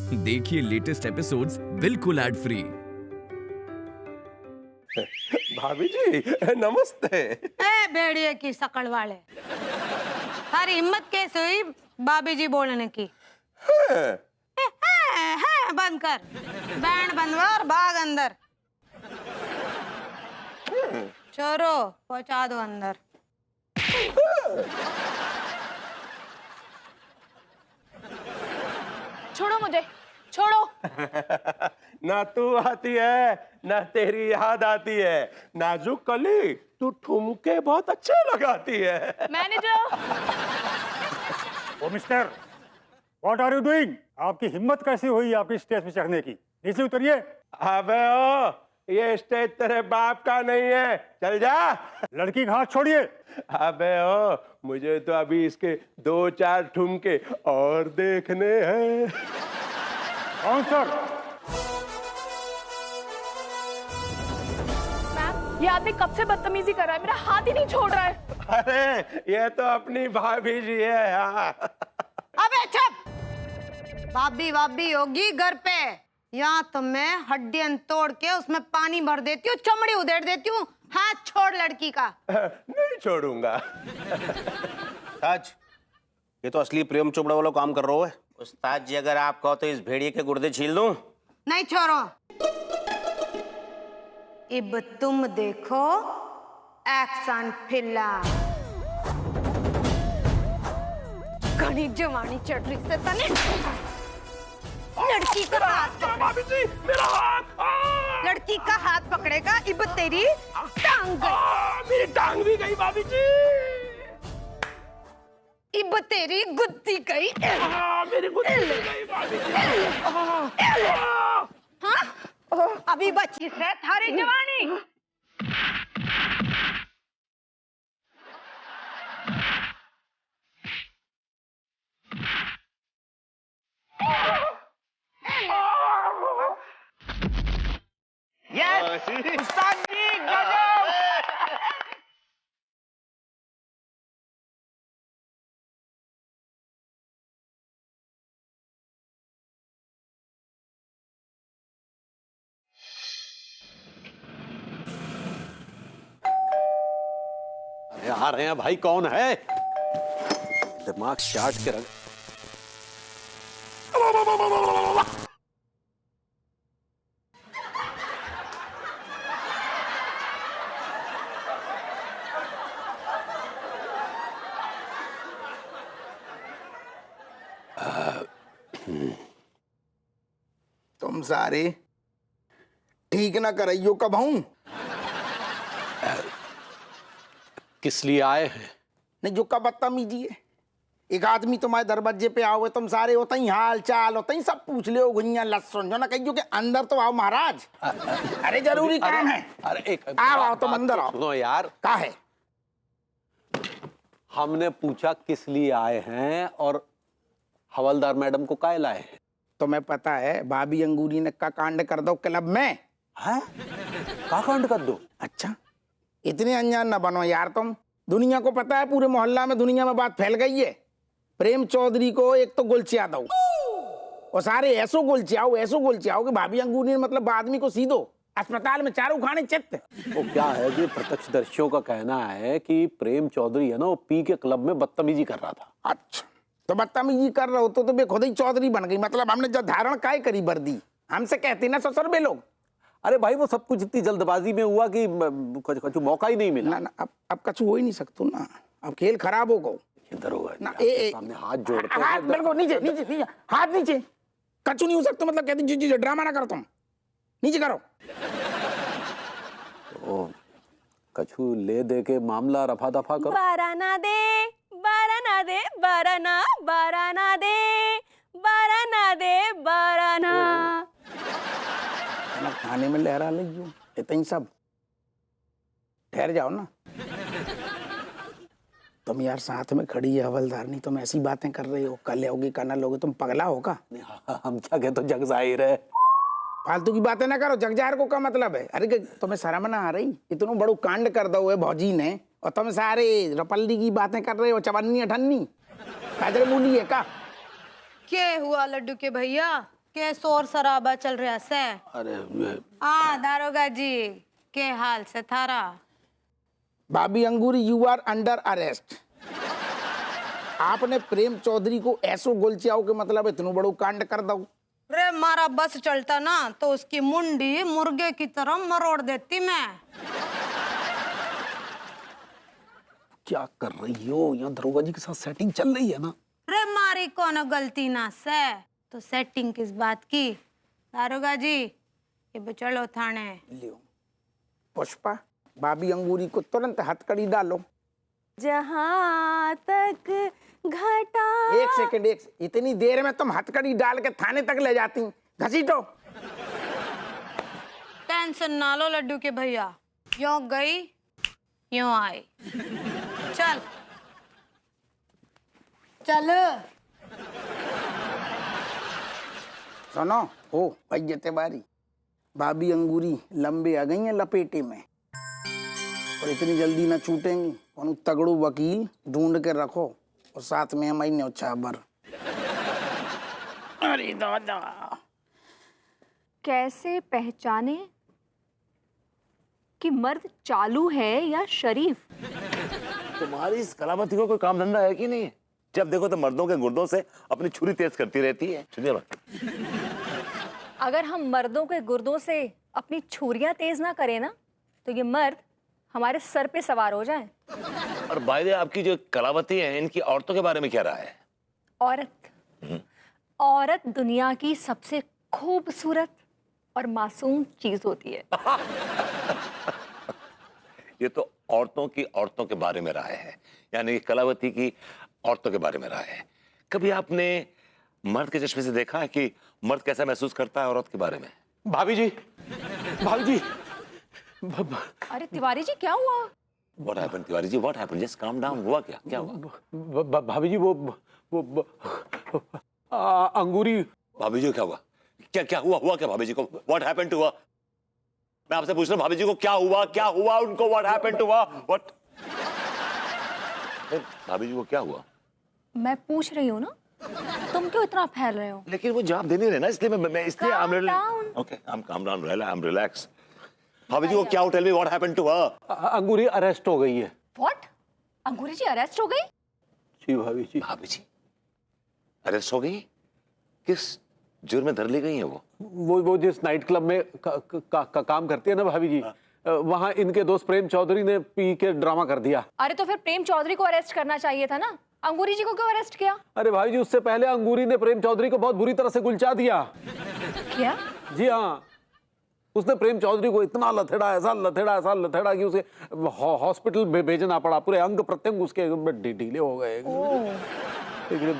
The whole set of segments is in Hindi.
देखिए लेटेस्ट एपिसोड्स बिल्कुल एड फ्री। भाभी जी नमस्ते। ए भेड़िए की सकड़ वाले, थारी हिम्मत कैसे हुई भाभी जी बोलने की? है, बंद कर, बैंड बंदवा और भाग अंदर। चोरो पहुंचा दो अंदर। छोड़ो मुझे, छोड़ो। ना तू आती है ना तेरी याद आती है। नाजुक कली तू ठुमके बहुत अच्छे लगाती है। Manager. Oh mister, what are you doing? आपकी हिम्मत कैसी हुई आपकी स्टेज पे चढ़ने की? नीचे उतरिए। अबे ओ, ये स्टेज तेरे बाप का नहीं है, चल जा। लड़की का हाथ छोड़िए। अबे ओ, मुझे तो अभी इसके 2-4 ठुमके और देखने हैं। कौन सर? मैम, ये आदमी कब से बदतमीजी कर रहा है, मेरा हाथ ही नहीं छोड़ रहा है। अरे ये तो अपनी भाभी जी है। हाँ। अबे चुप, भाभी भाभी होगी घर पे, यहाँ तो मैं हड्डियां तोड़ के उसमें पानी भर देती हूँ, चमड़ी उधेड़ देती हूँ। हाथ छोड़ लड़की का। नहीं छोड़ूंगा। ताज, ये तो असली प्रेम चोपड़ा वाला काम कर रहा है। उस्ताद जी अगर आप कहो तो इस भेड़िए के गुर्दे छील दूं? नहीं छोड़ो। अब तुम देखो एक्शन फिल्म। घनी जवानी चढ़ रही से तने लड़की का हाथ भाभी जी मेरा हाथ। लड़की का हाथ पकड़ेगा, इब तेरी टांग गई। मेरी टांग भी गई भाभी जी। इब तेरी गुद्दी गई। मेरी गुद्दी गई भाभी जी। हाँ, अभी बची से थारी जवानी। यस उस्ताद जी, गजब। अरे आ रहे हैं भाई, कौन है? दिमाग चाट के रख। तुम सारे ठीक ना करइयो कब हूं? किस लिए आए हैं? नहीं जो का बदतमीजी है। एक आदमी तुम्हारे दरवाजे पे आओ, तुम सारे होता ही हाल चाल होता ही सब पूछ ले, गुइया लहसुन जो ना कहियो कि अंदर तो आओ महाराज। अरे जरूरी काम है। अरे एक आओ तुम अंदर आओ। सुनो यार, का है? हमने पूछा किस लिए आए हैं और हवलदार मैडम को काहे लाए हैं? तुम्हें पता है भाभी अंगूरी ने का कांड कर दो क्लब में? हैं? का कांड कर दो? अच्छा, इतने अनजान ना बनो यार तुम। दुनिया को पता है, पूरे मोहल्ला में दुनिया में बात फैल गई है। प्रेम चौधरी को एक तो गोलचिया दो और सारे ऐसो गोलचियाओ कि भाभी अंगूरी ने मतलब आदमी को सीधो अस्पताल में चारों खाने चित्त। वो क्या है कि प्रत्यक्षदर्शियों का कहना है कि प्रेम चौधरी है ना, वो पी के क्लब में बदतमीजी कर रहा था। अच्छा, तो बदतमीजी कर रहे हो तो बे खुद ही चौधरी बन गई। मतलब हमने जब धारण काय करी वर्दी, हमसे कहती ना ससुर बे लोग। अरे भाई वो सब कुछ इतनी जल्दबाजी में हुआ कि कुछ मौका ही नहीं मिला ना अब कछु हो ही नहीं सकता ना, अब खेल खराब हो गो। इधर होगा ना सामने हाथ जोड़ते हाथ हैं। बिल्कुल नीचे हाथ नीचे। कछु नहीं हो सकता, मतलब कहती जी ड्रामा ना करो तुम, नीचे करो। तो कछु ले दे के मामला रफा दफा करो। बाराना दे, बाराना दे, बाराना, बाराना दे, बाराना दे, बाराना। खाने में लहरा लियो इतनी सब। ठहर जाओ ना तुम यार, साथ में खड़ी है हवलदार, नहीं तुम ऐसी बातें कर रही हो, कल आओगी कल लोगे, तुम पगला होगा। हम क्या कहते, जग जाहिर है। फालतू की बातें ना करो, जग जाहिर को क्या मतलब है? अरे तुम्हें शर्म ना आ रही? इतना बड़ो कांड कर दो है भौजी ने, और तुम सारे रपल्ली की बातें कर रहे हो, चवन्नी अठन्नी। पैदल मूली है का? क्या हुआ लड्डू के भैया, के शोर शराबा चल रहा से? अरे हाँ दारोगा जी, के हाल से थारा? भाभी अंगूरी, यू आर अंडर अरेस्ट। आपने प्रेम चौधरी को ऐसो गोलचियाओ के मतलब इतनो बड़ो कांड कर दो। रे मारा बस चलता ना तो उसकी मुंडी मुर्गे की तरह मरोड़ देती मैं। क्या कर रही हो? यहाँ दरोगा जी के साथ सेटिंग चल रही है ना। रे मारी कौन गलती ना से, तो सेटिंग किस बात की? दारोगा जी ये चलो थाने। लियो पुष्पा, भाभी अंगूरी को तुरंत हथकड़ी डालो। जहाँ तक घटा। एक सेकंड, इतनी देर में तुम हथकड़ी डाल के थाने तक ले जाती? घसीटो। टेंशन ना लो लड्डू के भैया, यों गई यों आई। चल चल। सुनो, ओ भैया बारी, भाभी अंगूरी लंबे आ गई हैं लपेटे में और इतनी जल्दी ना छूटेंगी। कौन तगड़ू वकील ढूंढ के रखो और साथ में हमारी न्योछाबर। अरे दादा, कैसे पहचाने कि मर्द चालू है या शरीफ? तुम्हारी इस कलावती को कोई काम धंधा है कि नहीं? जब देखो तो मर्दों के गुर्दों से अपनी छुरी तेज करती रहती है। सुनिए बात, अगर हम मर्दों के गुर्दों से अपनी छुरियां तेज ना करें ना तो ये मर्द हमारे सर पे सवार हो जाएं। और बाय द वे, आपकी जो कलावती है, इनकी औरतों के बारे में क्या राय है? औरत दुनिया की सबसे खूबसूरत और मासूम चीज होती है। ये तो औरतों के बारे में राय है, यानी कलावती की औरतों के बारे में राय है। कभी आपने मर्द के चश्मे से देखा है कि मर्द कैसा महसूस करता है औरत के बारे में? भाभी जी, भाभी जी। अरे तिवारी जी क्या हुआ? What happened, Tiwari ji? What happened? Just calm down. हुआ क्या? क्या हुआ? भाभी जी वो अंगूरी। भाभी जी को क्या हुआ? क्या हुआ क्या भाभी जी को? What happened to her? मैं आपसे पूछ रहा हूँ, भाभी जी को क्या हुआ उनको? What happened to her? What? भाभी जी को क्या हुआ? मैं पूछ रही हूँ ना, तुम क्यों इतना फैल रहे हो? लेकिन वो जवाब दे नहीं रहे ना, इसलिए मैं इसलिए Calm down. Okay, I'm calm down, I'm relaxed. भाभी जी को क्या? Tell me what happened to her? Angoori arrest हो गई है। What? अंगूरी जी अरेस्ट हो गई? जी भाभी जी। भाभी जी अरेस्ट हो गई? किस जुर्म में धर ली गई है वो जिस नाइट क्लब में काम करती है ना भाभी जी, वहाँ इनके दोस्त प्रेम चौधरी ने पी के ड्रामा कर दिया। अरे तो फिर प्रेम चौधरी को अरेस्ट करना चाहिए था ना, अंगूरी जी को क्यों अरेस्ट किया? अरे भाई जी, उससे पहले अंगूरी ने प्रेम चौधरी को बहुत बुरी तरह से गुलचा दिया। क्या? जी हाँ, उसने प्रेम चौधरी को इतना ऐसा लथेड़ा कि उसे हॉस्पिटल भेजना पड़ा। पूरे अंग प्रत्यंग उसके ढीले हो गए। लेकिन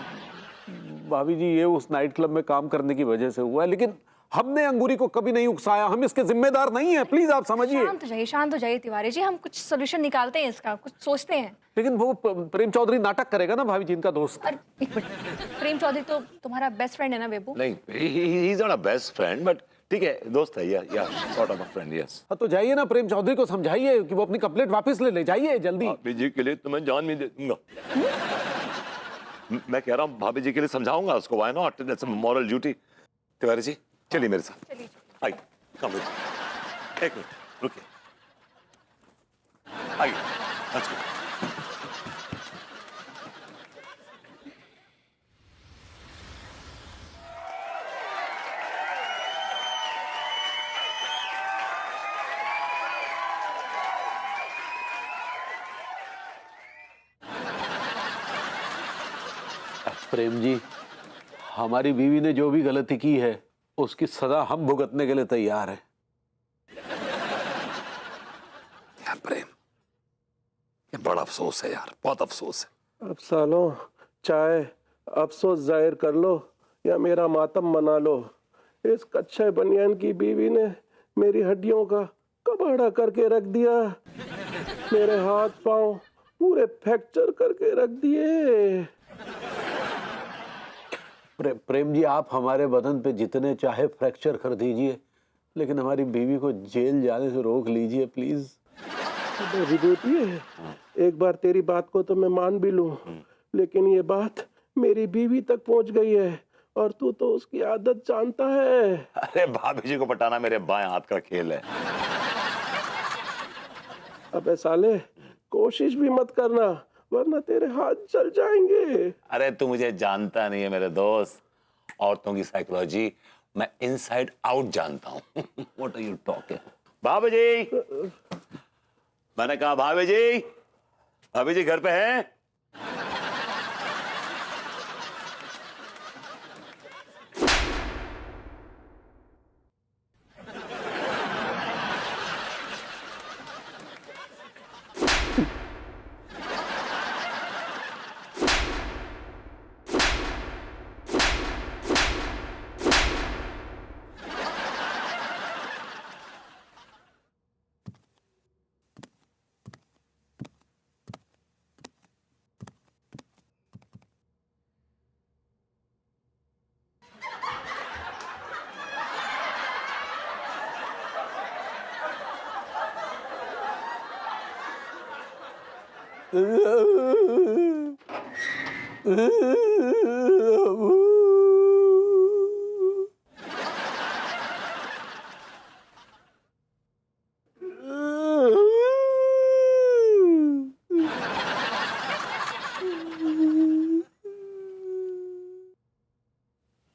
भाभी जी, ये उस नाइट क्लब में काम करने की वजह से हुआ है, लेकिन हमने अंगूरी को कभी नहीं उकसाया। हम इसके जिम्मेदार नहीं हैं, प्लीज आप समझिए। शांत हो जाइए तिवारी जी, हम कुछ सोल्यूशन निकालते हैं इसका, कुछ सोचते हैं। लेकिन वो प्रेम चौधरी नाटक करेगा ना भाभी जी, इनका दोस्त। अरे एक मिनट, प्रेम चौधरी तो तुम्हारा बेस्ट फ्रेंड है ना बेबू? नहीं, he is not a best friend, but ठीक है, दोस्त है, या sort of a friend, yes. हाँ तो जाइए ना, प्रेम चौधरी को समझाइए कि वो अपनी कंप्लेंट वापस ले जाइए जल्दी। भाभी जी के लिए तो मैं जान भी दे दूंगा। मैं कह रहा हूँ भाभी जी के लिए समझाऊंगा उसको, why not? That's a moral duty. Tiwari ji चलिए मेरे साथ। चलिए। आइए, come with me. एक मिनट रुकिए। आइए, let's go. प्रेम जी, हमारी बीवी ने जो भी गलती की है उसकी सजा हम भुगतने के लिए तैयार है। यार प्रेम, ये बड़ा अफसोस है यार, बहुत अफसोस है। अब सालों चाहे अफसोस जाहिर कर लो या मेरा मातम मना लो, इस कच्चे बनियान की बीवी ने मेरी हड्डियों का कबाड़ा करके रख दिया। मेरे हाथ पांव पूरे फ्रैक्चर करके रख दिए। प्रेम जी, आप हमारे बदन पे जितने चाहे फ्रैक्चर कर दीजिए, लेकिन हमारी बीवी को जेल जाने से रोक लीजिए प्लीज। विभूति है, एक बार तेरी बात को तो मैं मान भी लूं, लेकिन ये बात मेरी बीवी तक पहुंच गई है और तू तो उसकी आदत जानता है। अरे भाभी जी को पटाना मेरे बाएं हाथ का खेल है। अबे साले, कोशिश भी मत करना वरना तेरे हाथ जल जाएंगे। अरे तू मुझे जानता नहीं है मेरे दोस्त, औरतों की साइकोलॉजी मैं इनसाइड आउट जानता हूँ। What are you talking? भाभी जी, मैंने कहा भाभी जी घर पे हैं?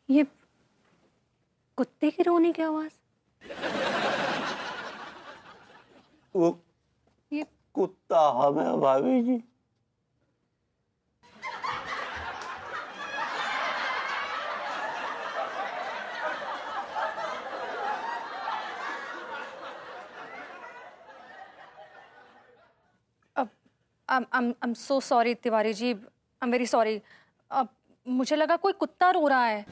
ये कुत्ते की रोने की आवाज। वो ये कुत्ता हमें भाभी जी। I'm so sorry Tiwari ji, I'm very sorry। अब मुझे लगा कोई कुत्ता रो रहा है,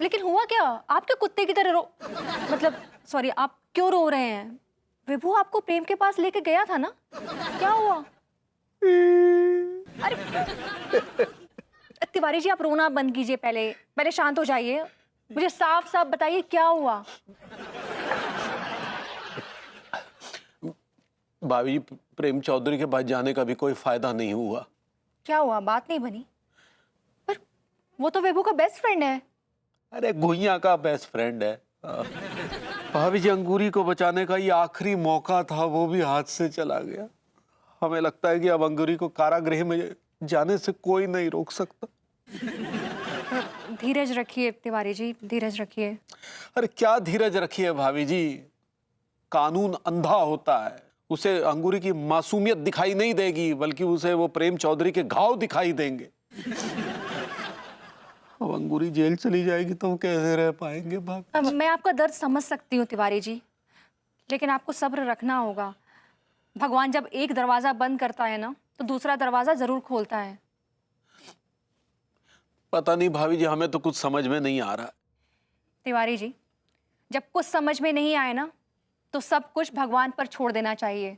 लेकिन हुआ क्या? आपके कुत्ते की तरह मतलब सॉरी, आप क्यों रो रहे हैं? विभू आपको प्रेम के पास लेके गया था ना, क्या हुआ? अरे तिवारी जी, आप रोना बंद कीजिए, पहले शांत हो जाइए। मुझे साफ साफ बताइए क्या हुआ? भाभी जी, प्रेम चौधरी के पास जाने का भी कोई फायदा नहीं हुआ। क्या हुआ? बात नहीं बनी? पर वो तो विभू का बेस्ट फ्रेंड है। अरे गुइया का बेस्ट फ्रेंड है। भाभी जी, अंगूरी को बचाने का ये आखिरी मौका था, वो भी हाथ से चला गया। हमें लगता है कि अब अंगूरी को कारागृह में जाने से कोई नहीं रोक सकता। धीरज रखिए तिवारी जी, धीरज रखिए। अरे क्या धीरज रखिए भाभी जी, कानून अंधा होता है। उसे अंगूरी की मासूमियत दिखाई नहीं देगी, बल्कि उसे वो प्रेम चौधरी के घाव दिखाई देंगे। अब अंगूरी जेल चली जाएगी तो हम कैसे रह पाएंगे भाभी? मैं आपका दर्द समझ सकती हूँ तिवारी जी, लेकिन आपको सब्र रखना होगा। भगवान जब एक दरवाजा बंद करता है ना, तो दूसरा दरवाजा जरूर खोलता है। पता नहीं भाभी जी, हमें तो कुछ समझ में नहीं आ रहा। तिवारी जी, जब कुछ समझ में नहीं आए ना, तो सब कुछ भगवान पर छोड़ देना चाहिए।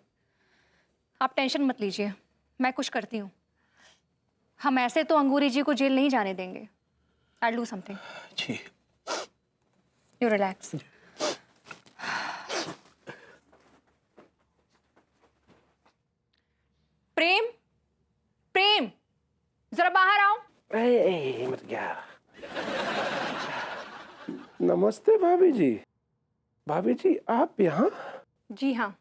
आप टेंशन मत लीजिए, मैं कुछ करती हूँ। हम ऐसे तो अंगूरी जी को जेल नहीं जाने देंगे। I'll do something. Ji. You relax. प्रेम, जरा बाहर आओ। मत गया। नमस्ते भाभी जी। भाभी जी, आप यहाँ? जी हाँ,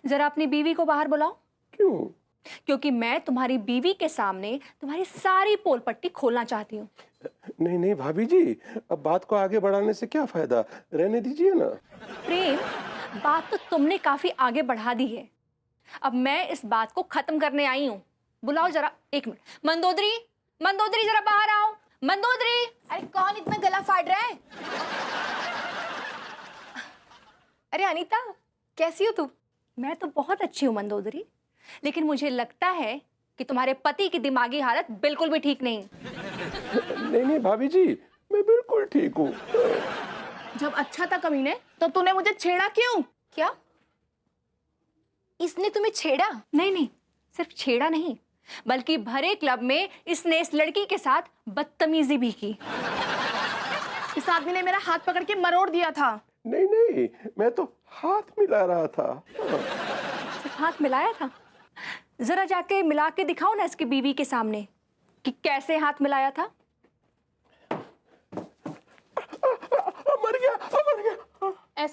जरा अपनी बीवी को बाहर बुलाओ। क्यों? क्योंकि मैं तुम्हारी बीवी के सामने तुम्हारी सारी पोल पट्टी खोलना चाहती हूँ। नहीं नहीं भाभी जी, अब बात को आगे बढ़ाने से क्या फायदा, रहने दीजिए ना। प्रेम, बात तो तुमने काफी आगे बढ़ा दी है। अब मैं इस बात को खत्म करने आई हूँ। बुलाओ जरा, एक मिनट। मंदोदरी जरा बाहर आओ। मंदोदरी। अरे कौन इतना गला फाड़ रहा है? अरे अनीता, कैसी हो तू? मैं तो बहुत अच्छी हूँ मंदोदरी, लेकिन मुझे लगता है कि तुम्हारे पति की दिमागी हालत बिल्कुल भी ठीक नहीं। नहीं भाभी जी, मैं बिल्कुल ठीक हूँ। जब अच्छा था कमीने, तो तूने मुझे छेड़ा क्यों? क्या इसने तुम्हें छेड़ा? नहीं, सिर्फ छेड़ा नहीं, बल्कि भरे क्लब में इसने इस लड़की के साथ बदतमीजी भी की। इस आदमी ने मेरा हाथ पकड़ के मरोड़ दिया था। नहीं, मैं तो हाथ मिला रहा था। सिर्फ हाथ मिलाया था? जरा जाके मिला के दिखाओ ना इसकी बीवी के सामने कि कैसे हाथ मिलाया था।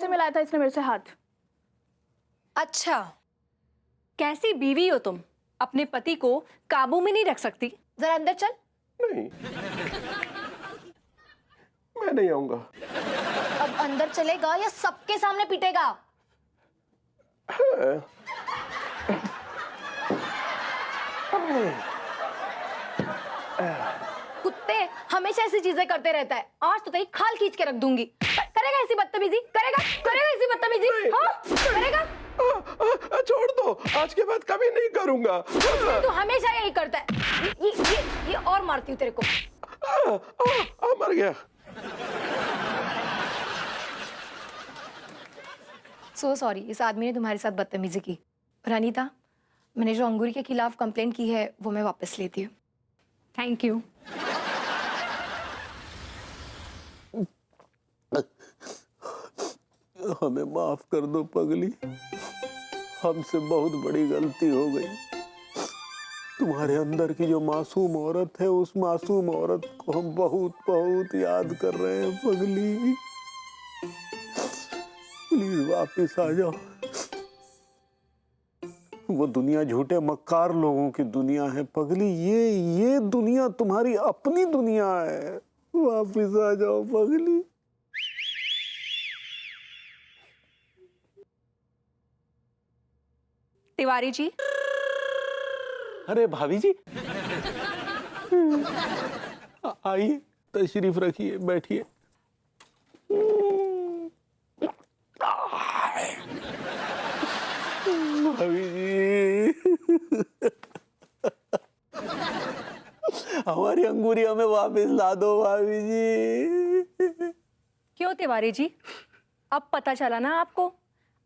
से मिलाया था इसने मेरे से हाथ। अच्छा, कैसी बीवी हो तुम, अपने पति को काबू में नहीं रख सकती? जरा अंदर चल। नहीं, मैं नहीं आऊंगा। अब अंदर चलेगा या सबके सामने पीटेगा? कुत्ते हमेशा ऐसी चीजें करते रहता है। आज तो तेरी खाल खींच के रख दूंगी। करेगा ऐसी बदतमीजी? करेगा ऐसी बदतमीजी? हाँ, करेगा? छोड़ दो, आज के बाद कभी नहीं करूंगा। तू हमेशा यही करता है। ये और मारती हूँ तेरे को। मर गया। सो सॉरी, इस आदमी ने तुम्हारे साथ बदतमीजी की। रानीता, मैंने जो अंगूरी के खिलाफ कंप्लेंट की है वो मैं वापस लेती हूँ। Thank you. हमें माफ कर दो पगली, हमसे बहुत बड़ी गलती हो गई। तुम्हारे अंदर की जो मासूम औरत है, उस मासूम औरत को हम बहुत बहुत याद कर रहे हैं पगली। प्लीज वापिस आ जाओ। वो दुनिया झूठे मक्कार लोगों की दुनिया है पगली, ये दुनिया तुम्हारी अपनी दुनिया है। वापिस आ जाओ पगली। तिवारी जी। अरे भाभी जी, आइए, तशरीफ रखिए, बैठिए। भाभी जी, हमारी अंगूरी हमें वापस ला दो भाभी जी। क्यों तिवारी जी, अब पता चला ना आपको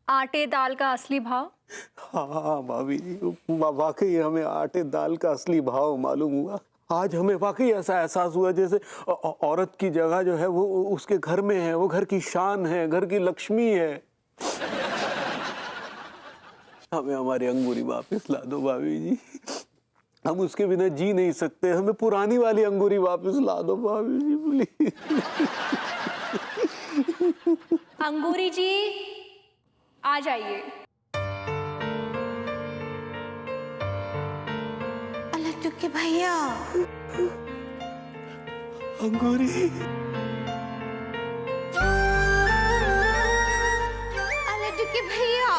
आटे दाल का असली भाव? हाँ भाभी जी, वाकई हमें आटे दाल का असली भाव मालूम हुआ। आज हमें वाकई ऐसा एहसास हुआ जैसे औरत की जगह जो है वो उसके घर में है, वो घर की शान है, घर की लक्ष्मी है। हमें हमारी अंगूरी वापस ला दो भाभी जी, हम उसके बिना जी नहीं सकते। हमें पुरानी वाली अंगूरी वापस ला दो भाभी जी, प्लीज। अंगूरी जी आ जाइए। लड्डू के भैया, अंगूरी, लड्डू के भैया।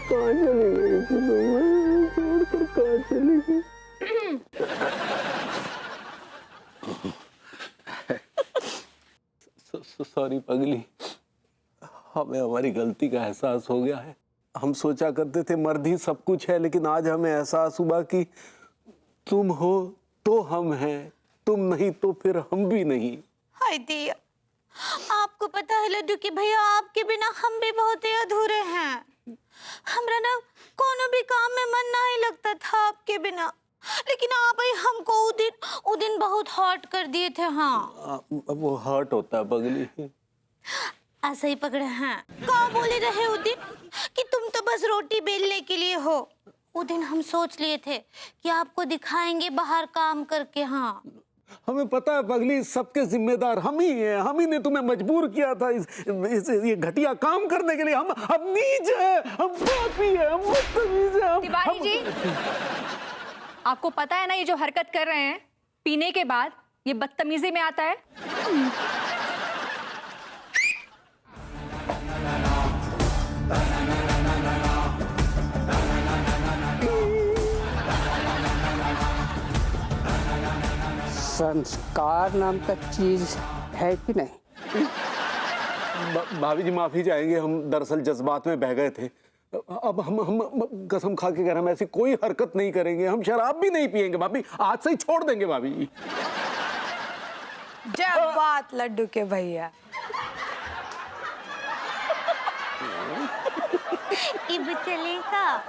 कहाँ चली गई थी तुम? छोड़कर कहाँ चली गई? सॉरी पगली, हमें हमारी गलती का एहसास हो गया है। हम सोचा करते थे मर्द ही सब कुछ है, लेकिन आज हमें एहसास हुआ कि तुम हो तो हम हैं, तुम नहीं तो फिर हम भी नहीं। हाय दिया, आपको पता है लड्डू के भैया, आपके बिना हम भी बहुत ही अधूरे हैं। हमरा ना कोनो भी काम में मन नहीं लगता था आपके बिना, लेकिन आप ही हमको वो दिन बहुत हर्ट कर दिए थे। हाँ, वो हर्ट होता है पगली। ऐसे ही पकड़े हैं। क्या बोले रहे उस दिन कि तुम तो बस रोटी बेलने के लिए हो। उस दिन हम सोच लिए थे कि आपको दिखाएंगे बाहर काम करके। हाँ, हमें पता है पगली, सबके जिम्मेदार हम ही हैं। हम ही ने तुम्हें मजबूर किया था ये घटिया काम करने के लिए। हम नीच हैं, हम पापी हैं, हम बदतमीज हैं। तिवारी जी, आपको पता है ना ये जो हरकत कर रहे हैं पीने के बाद, ये बदतमीजी में आता है। संस्कार नाम का चीज है कि नहीं? भाभी जी माफी चाहेंगे, हम दरअसल जज्बात में बह गए थे। अब हम कसम खा के कह रहे हैं, हम ऐसी कोई हरकत नहीं करेंगे। हम शराब भी नहीं पिएंगे भाभी, आज से ही छोड़ देंगे भाभी जी। जब बात लड्डू के भैया। इब चलेगा।